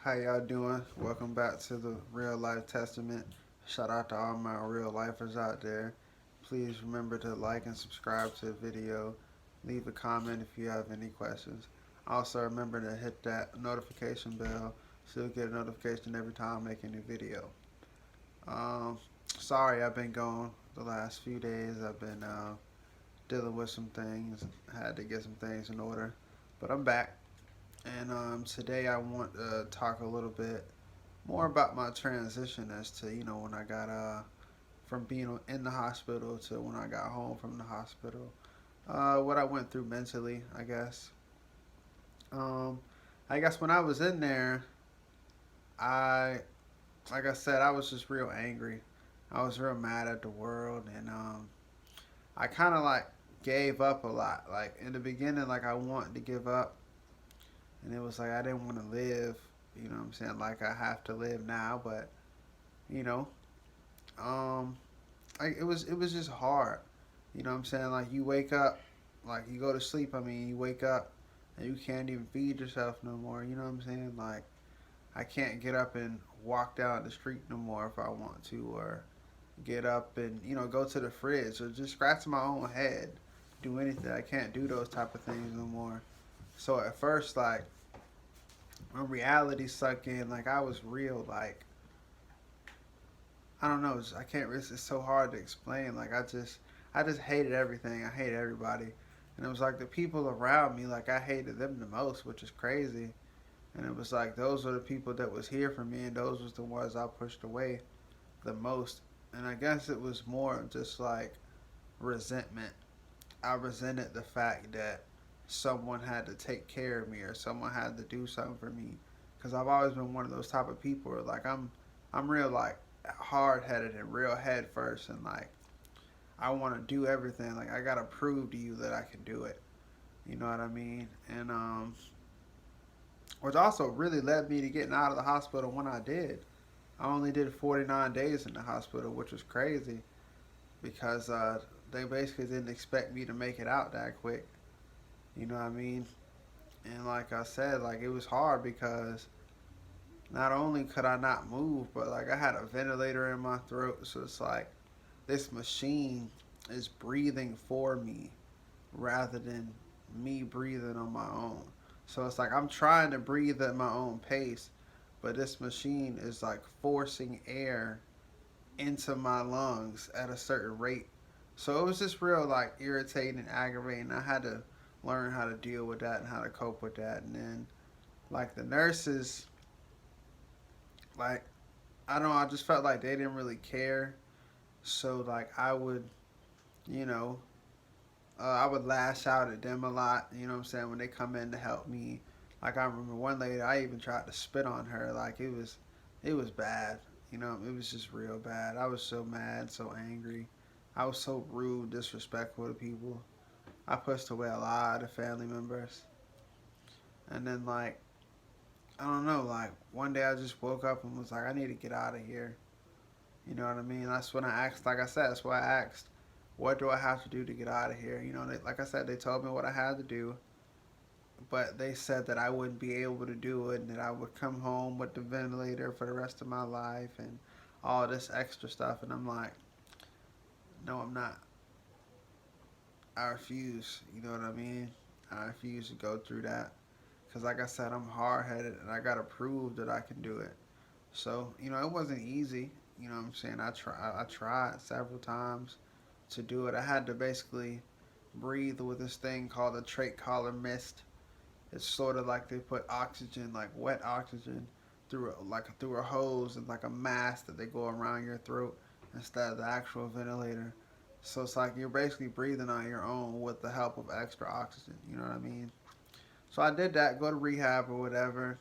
How y'all doing? Welcome back to the Real Life Testament. Shout out to all my real lifers out there. Please remember to like and subscribe to the video. Leave a comment if you have any questions. Also remember to hit that notification bell so you'll get a notification every time I make a new video. Um, Sorry I've been gone the last few days. I've been dealing with some things. Had to get some things in order, but I'm back. And today I want to talk a little bit more about my transition as to when I got from being in the hospital to when I got home from the hospital. What I went through mentally, I guess. Um, I guess when I was in there, I like I said, I was just real angry. I was real mad at the world, and I kind of like gave up a lot. Like in the beginning, like I wanted to give up, and it was like I didn't want to live. You know what I'm saying? Like I have to live now, but you know, um, like it was just hard. You know what I'm saying? Like you wake up, like you go to sleep. I mean, you wake up and you can't even feed yourself no more. You know what I'm saying? Like I can't get up and walk down the street no more if I want to, or get up and go to the fridge or just scratch my own head, do anything. I can't do those type of things no more. So at first, like when reality sucked in, like I was real, like I don't know. I can't. It's so hard to explain. Like I just hated everything. I hated everybody, and it was like the people around me. Like I hated them the most, which is crazy. And it was like those were the people that was here for me, and those was the ones I pushed away the most. And I guess it was more just like resentment. I resented the fact that someone had to take care of me or someone had to do something for me, because I've always been one of those type of people where like I'm real like hard headed and real head first, and like I want to do everything. Like I gotta prove to you that I can do it. You know what I mean? And which also really led me to getting out of the hospital when I did. I only did 49 days in the hospital, which was crazy because they basically didn't expect me to make it out that quick. You know what I mean? And like I said, like it was hard because not only could I not move, but like I had a ventilator in my throat, so it's like this machine is breathing for me rather than me breathing on my own. So it's like I'm trying to breathe at my own pace, but this machine is like forcing air into my lungs at a certain rate. So it was just real like irritating and aggravating. I had to learn how to deal with that and how to cope with that. And then like the nurses, like I don't know, I just felt like they didn't really care. So like I would, you know, I would lash out at them a lot. You know what I'm saying, when they come in to help me. Like I remember one lady, I even tried to spit on her. Like it was bad. You know, it was just real bad. I was so mad, so angry. I was so rude, disrespectful to people. I pushed away a lot of family members. And then like I don't know, like one day I just woke up and was like, I need to get out of here. You know what I mean? That's when I asked, like I said, that's why I asked, what do I have to do to get out of here? You know, like I said, they told me what I had to do, but they said that I wouldn't be able to do it and that I would come home with the ventilator for the rest of my life and all this extra stuff. And I'm like, no, I'm not. I refuse. You know what I mean? I refuse to go through that. Because, like I said, I'm hard headed and I got to prove that I can do it. So, it wasn't easy. You know what I'm saying? I tried several times to do it. I had to basically breathe with this thing called a trach collar mist. It's sort of like they put oxygen, like wet oxygen, through a hose and like a mask that they go around your throat instead of the actual ventilator. So it's like you're basically breathing on your own with the help of extra oxygen. You know what I mean? So I did that, go to rehab or whatever.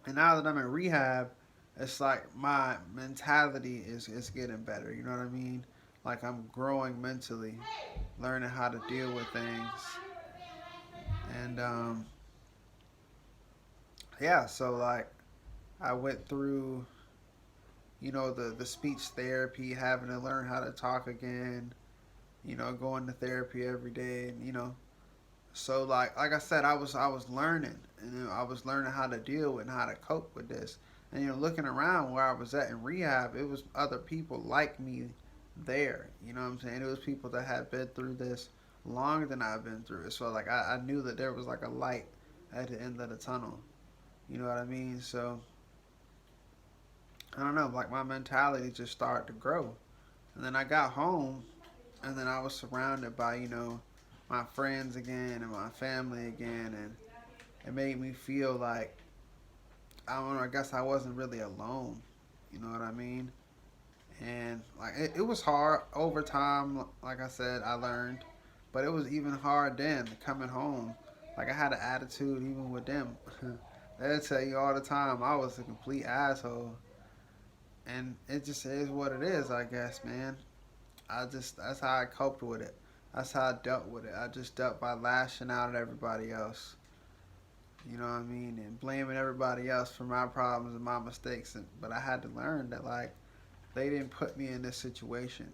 And now that I'm in rehab, it's like my mentality is getting better. You know what I mean? Like I'm growing mentally, learning how to deal with things. And yeah, so like I went through, the speech therapy, having to learn how to talk again, going to therapy every day, and So like I said, I was learning, and I was learning how to deal with and how to cope with this. And looking around where I was at in rehab, it was other people like me there. You know what I'm saying? It was people that had been through this longer than I've been through it. So like I knew that there was like a light at the end of the tunnel. You know what I mean? So I don't know, like my mentality just started to grow. And then I got home, and then I was surrounded by, my friends again and my family again, and it made me feel like, I don't know, I guess I wasn't really alone. You know what I mean? And like it was hard over time. Like I said, I learned, but it was even hard then coming home. Like I had an attitude even with them. They'll tell you all the time I was a complete asshole, and it just is what it is, I guess, man. That's how I coped with it. That's how I dealt with it. I just dealt by lashing out at everybody else. You know what I mean? And blaming everybody else for my problems and my mistakes. But I had to learn that, like, they didn't put me in this situation.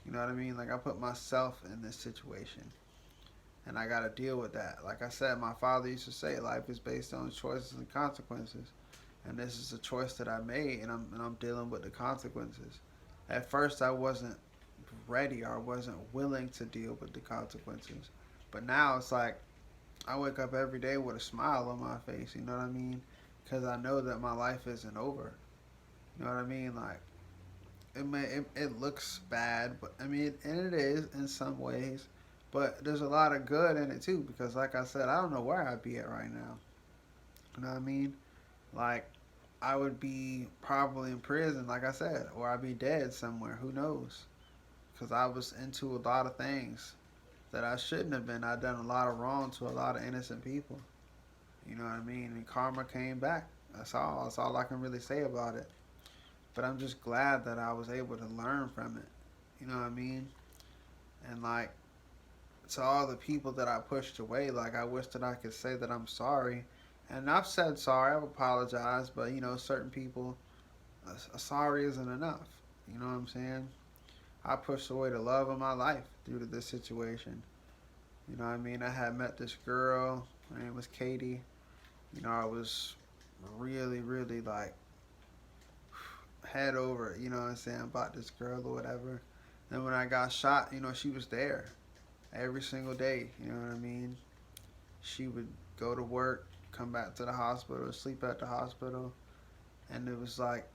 You know what I mean? Like, I put myself in this situation. And I got to deal with that. Like I said, my father used to say, life is based on choices and consequences. And this is a choice that I made, and I'm dealing with the consequences. At first, I wasn't ready or wasn't willing to deal with the consequences. But now it's like I wake up every day with a smile on my face, you know what I mean? Because I know that my life isn't over. You know what I mean? Like, it looks bad, but I mean, and it is in some ways. But there's a lot of good in it too, because like I said, I don't know where I'd be at right now. You know what I mean? Like, I would be probably in prison, like I said, or I'd be dead somewhere. Who knows? Because I was into a lot of things that I shouldn't have been. I've done a lot of wrong to a lot of innocent people. You know what I mean? And karma came back. That's all. That's all I can really say about it. But I'm just glad that I was able to learn from it. You know what I mean? And like to all the people that I pushed away, like I wish that I could say that I'm sorry. And I've said sorry. I've apologized. But certain people, a sorry isn't enough. You know what I'm saying? I pushed away the love of my life due to this situation. You know what I mean? I had met this girl. Her name was Katie. I was really, really like head over, you know what I'm saying, about this girl or whatever. Then when I got shot, she was there every single day. You know what I mean? She would go to work, come back to the hospital, sleep at the hospital. And it was like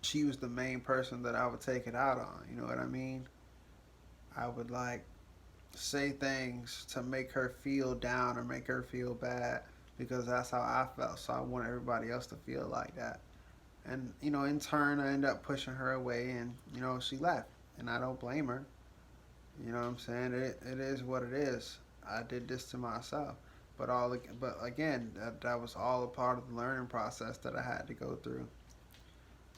she was the main person that I would take it out on. You know what I mean? I would like say things to make her feel down or make her feel bad because that's how I felt. So I want everybody else to feel like that. And, in turn, I ended up pushing her away and, she left. And I don't blame her. You know what I'm saying? It is what it is. I did this to myself. But again, that was all a part of the learning process that I had to go through.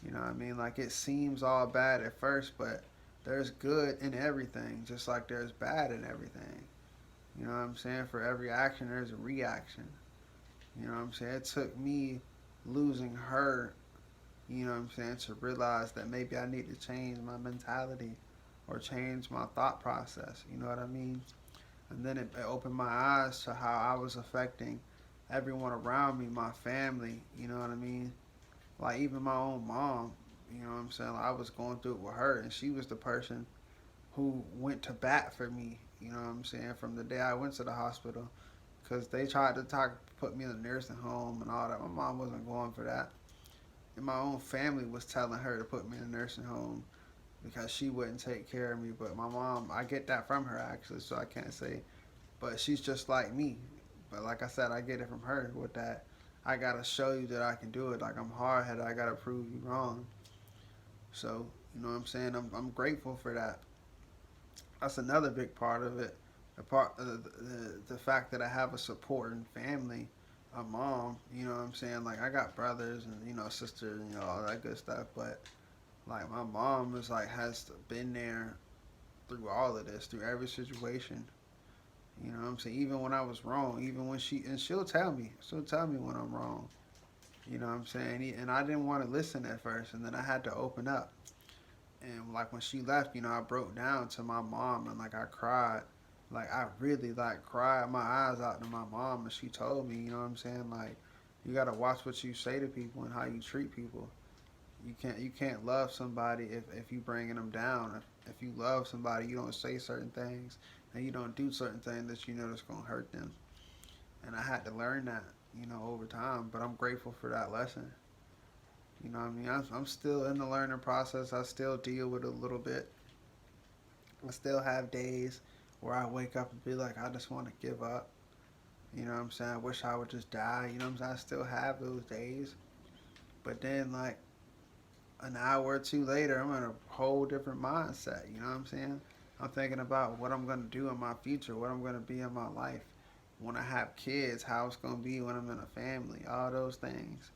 You know what I mean? Like it seems all bad at first, but there's good in everything, just like there's bad in everything. You know what I'm saying? For every action, there's a reaction. You know what I'm saying? It took me losing her, you know what I'm saying, to realize that maybe I need to change my mentality or change my thought process. You know what I mean? And then it opened my eyes to how I was affecting everyone around me, my family. You know what I mean? Like even my own mom. You know what I'm saying? Like, I was going through it with her, and she was the person who went to bat for me. You know what I'm saying? From the day I went to the hospital, because they tried to put me in a nursing home and all that. My mom wasn't going for that, and my own family was telling her to put me in a nursing home because she wouldn't take care of me. But my mom, I get that from her actually, so I can't say. But she's just like me. But like I said, I get it from her with that. I gotta show you that I can do it. Like I'm hard headed. I gotta prove you wrong. So you know what I'm saying. I'm grateful for that. That's another big part of it. The fact that I have a supporting family, a mom. You know what I'm saying. Like I got brothers and sisters and all that good stuff. But like my mom is like has been there through all of this, through every situation. You know what I'm saying? Even when I was wrong, even when she'll tell me when I'm wrong. You know what I'm saying? And I didn't want to listen at first, and then I had to open up. And like when she left, I broke down to my mom and like I cried. Like I really like cried my eyes out to my mom, and she told me, you know what I'm saying, like you gotta watch what you say to people and how you treat people. You can't love somebody if you bringing them down. If you love somebody, you don't say certain things and you don't do certain things that you know that's gonna hurt them. And I had to learn that, over time. But I'm grateful for that lesson. You know what I mean? I'm still in the learning process. I still deal with it a little bit. I still have days where I wake up and be like, I just want to give up. You know what I'm saying? I wish I would just die. You know what I'm saying? I still have those days. But then, like, an hour or two later, I'm in a whole different mindset. You know what I'm saying? I'm thinking about what I'm going to do in my future, what I'm going to be in my life. When I have kids, how it's going to be when I'm in a family, all those things.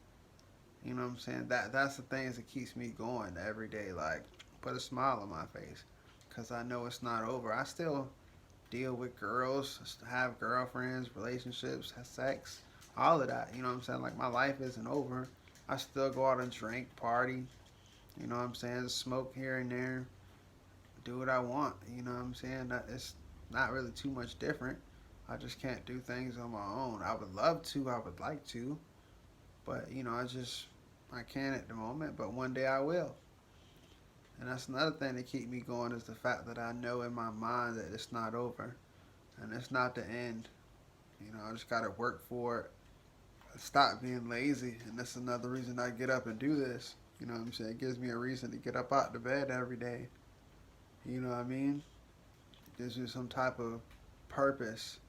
You know what I'm saying? That's the things that keeps me going every day. Like, put a smile on my face. Because I know it's not over. I still deal with girls, have girlfriends, relationships, have sex, all of that. You know what I'm saying? Like, my life isn't over. I still go out and drink, party, you know what I'm saying? Smoke here and there, do what I want. You know what I'm saying? It's not really too much different. I just can't do things on my own. I would love to. I would like to, but I can't at the moment. But one day I will. And that's another thing that keep me going is the fact that I know in my mind that it's not over, and it's not the end. I just gotta work for it. Stop being lazy, and that's another reason I get up and do this. You know what I'm saying? It gives me a reason to get up out the bed every day. You know what I mean? It gives me some type of purpose.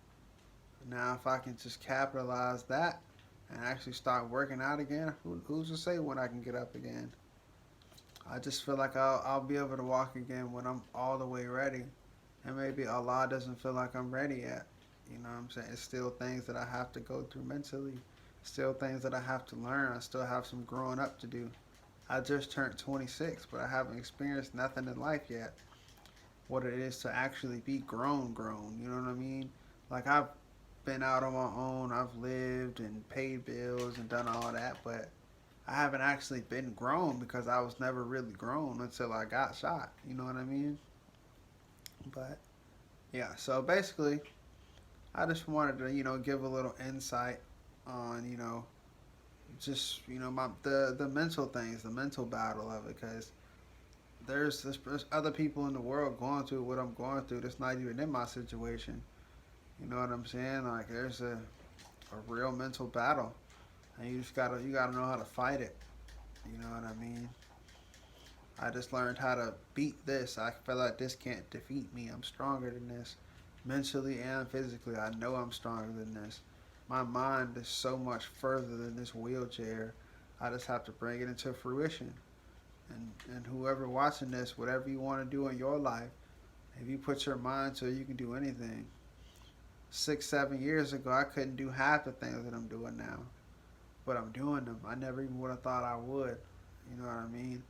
Now, if I can just capitalize that and actually start working out again, who's to say when I can get up again? I just feel like I'll be able to walk again when I'm all the way ready. And maybe Allah doesn't feel like I'm ready yet. You know what I'm saying? It's still things that I have to go through mentally. Still things that I have to learn. I still have some growing up to do. I just turned 26, but I haven't experienced nothing in life yet. What it is to actually be grown. You know what I mean? Like I've been out on my own. I've lived and paid bills and done all that, but I haven't actually been grown because I was never really grown until I got shot. You know what I mean? But yeah, so basically, I just wanted to, give a little insight on, just my the mental things, the mental battle of it, because there's other people in the world going through what I'm going through. That's not even in my situation. You know what I'm saying? Like there's a real mental battle, and you gotta know how to fight it. You know what I mean? I just learned how to beat this. I feel like this can't defeat me. I'm stronger than this, mentally and physically. I know I'm stronger than this. My mind is so much further than this wheelchair. I just have to bring it into fruition. And whoever watching this, whatever you want to do in your life, if you put your mind to it, you can do anything. 6, 7 years ago, I couldn't do half the things that I'm doing now, but I'm doing them. I never even would have thought I would. You know what I mean?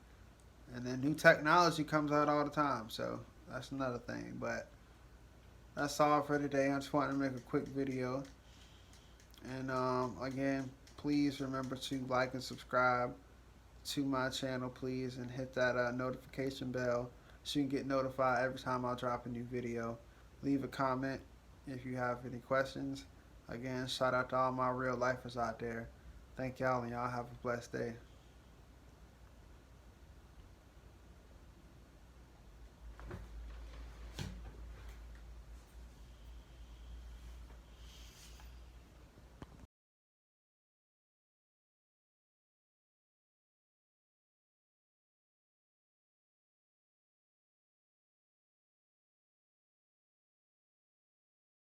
And then new technology comes out all the time, so that's another thing. But that's all for today. I just wanted to make a quick video. And again, please remember to like and subscribe to my channel, please, and hit that notification bell so you can get notified every time I drop a new video. Leave a comment if you have any questions. Again, shout out to all my real lifers out there. Thank y'all, and y'all have a blessed day.